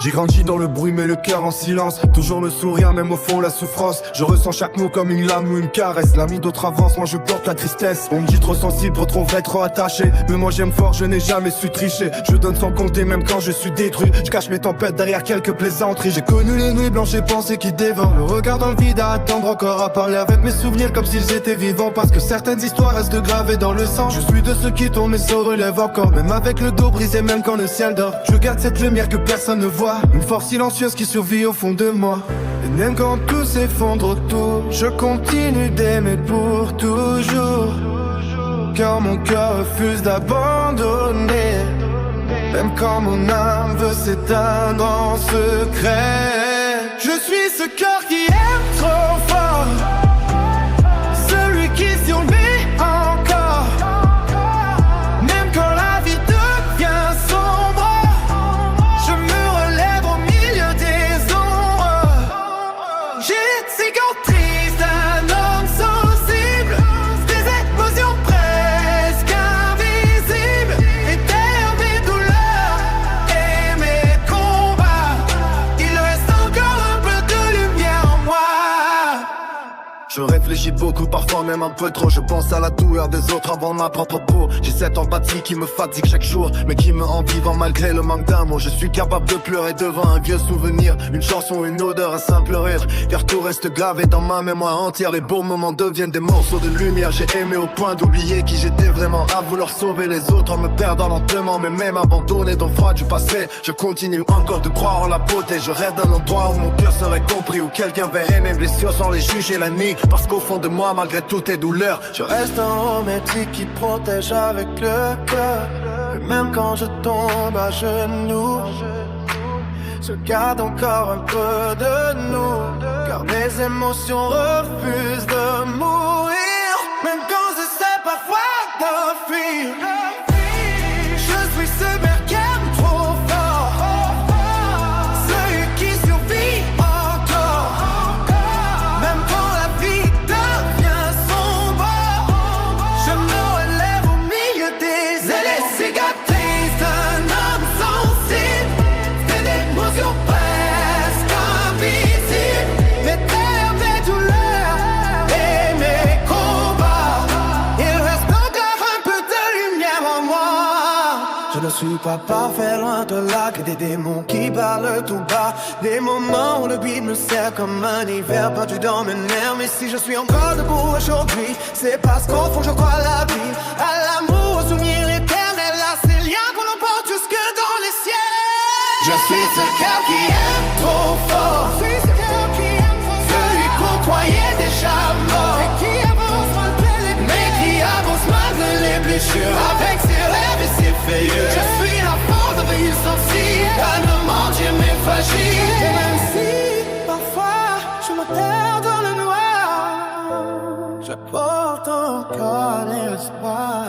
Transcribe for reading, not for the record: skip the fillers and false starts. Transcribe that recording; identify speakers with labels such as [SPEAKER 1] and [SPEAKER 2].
[SPEAKER 1] J'ai grandi dans le bruit mais le cœur en silence. Toujours le sourire même au fond la souffrance. Je ressens chaque mot comme une lame ou une caresse. L'ami d'autres avance, moi je porte la tristesse. On me dit trop sensible, trop vrai, trop attaché. Mais moi j'aime fort, je n'ai jamais su tricher. Je donne sans compter même quand je suis détruit. Je cache mes tempêtes derrière quelques plaisanteries. J'ai connu les nuits blanches et pensées qui dévorent. Le regard dans le vide à attendre encore à parler avec mes souvenirs comme s'ils étaient vivants. Parce que certaines histoires restent gravées dans le sang. Je suis de ceux qui tournent mais se relèvent encore. Même avec le dos brisé, même quand le ciel dort. Je garde cette lumière que personne ne voit. Une force silencieuse qui survit au fond de moi. Et même quand tout s'effondre autour, je continue d'aimer pour toujours. Car mon cœur refuse d'abandonner. Même quand mon âme veut s'éteindre en secret. Je suis ce cœur qui aime trop fort. Celui qui survit encore. Même quand la vie devient sombre, je me relève au milieu des ombres. J'ai une cicatrice d'un homme sensible, des émotions presque invisibles, et derrière mes douleurs et mes combats, il reste encore un peu de lumière en moi. Je réfléchis beaucoup, parfois même un peu trop. Je pense à la douleur des autres avant ma propre peau. J'ai cette empathie qui me fatigue chaque jour, mais qui me rend vivant malgré le manque d'amour. Je suis capable de pleurer devant un vieux souvenir, une chanson, une odeur, un simple rire. Car tout reste gravé dans ma mémoire entière. Les beaux moments deviennent des morceaux de lumière. J'ai aimé au point d'oublier qui j'étais vraiment, à vouloir sauver les autres en me perdant lentement. Mais même abandonné dans le froid du passé, je continue encore de croire en la beauté. Je rêve d'un endroit où mon cœur serait compris, où quelqu'un verrait mes blessures sans les juger la nuit. Parce qu'au fond de moi, malgré toutes tes douleurs, je reste un hermétique qui protège avec le cœur. Et même quand je tombe à genoux, je garde encore un peu de nous. Car mes émotions refusent de mourir. Même quand je sais parfois d'enfuir. Je suis ce mec qui aime trop fort. Celui qui survit encore. Même quand la vie devient sombre, je me relève au milieu des ailes. Les cicatrices d'un homme sensible, des émotions presque invisibles, mes terres, mes douleurs et mes combats. Il reste encore un peu de lumière en moi. Je ne suis pas parfait, loin de là, que des démons qui parlent tout bas. Des moments où le beat me sert comme un hiver perdu dans mes nerfs. Mais si je suis encore debout aujourd'hui, c'est parce qu'au fond je crois à la vie, à l'amour, au souvenir éternel, à ces liens qu'on emporte jusque dans les ciels. Je suis ce cœur qui aime trop fort, celui qu'on croyait déjà mort, mais qui avance malgré les blessures, avec ses rêves et ses feuilles. Je suis la force de vie sensible, calmement Dieu m'est fragile. Et même si parfois je me perds dans le noir, je porte encore l'espoir.